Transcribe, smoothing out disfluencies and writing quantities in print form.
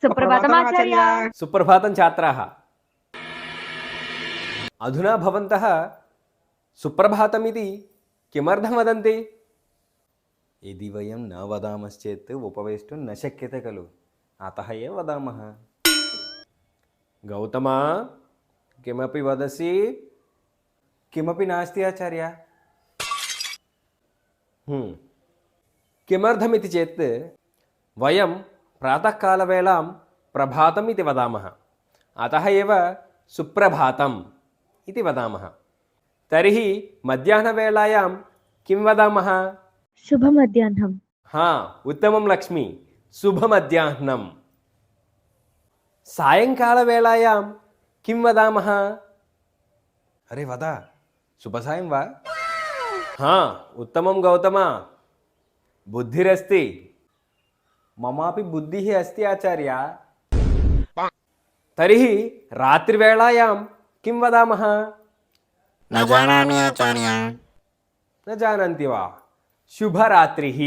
सुप्रभातम् आचार्य। सुप्रभातं छात्राः। अधुना भवन्तः सुप्रभातमिति किमर्थं वदन्ति? यदि वयं न वदामश्चेत् उपवेष्टुं न शक्यते खलु, अतः एव वदामः। गौतमा, किमपि वदसि? किमपि नास्ति आचार्य। किमर्थमिति चेत् वयं प्रातःकालवेलां प्रभातम् इति वदामः, अतः एव सुप्रभातम् इति वदामः। तर्हि मध्याह्नवेलायां किं वदामः? शुभमध्याह्नम्। उत्तमं लक्ष्मी, शुभमध्याह्नं। सायङ्कालवेलायां किं वदामः? अरे वद, शुभसायं वा? उत्तमं गौतम, बुद्धिरस्ति। ममापि बुद्धिः अस्ति आचार्य। तर्हि रात्रिवेलायां किं वदामः? न जानामि आचार्य। न जानन्ति वा? शुभरात्रिः।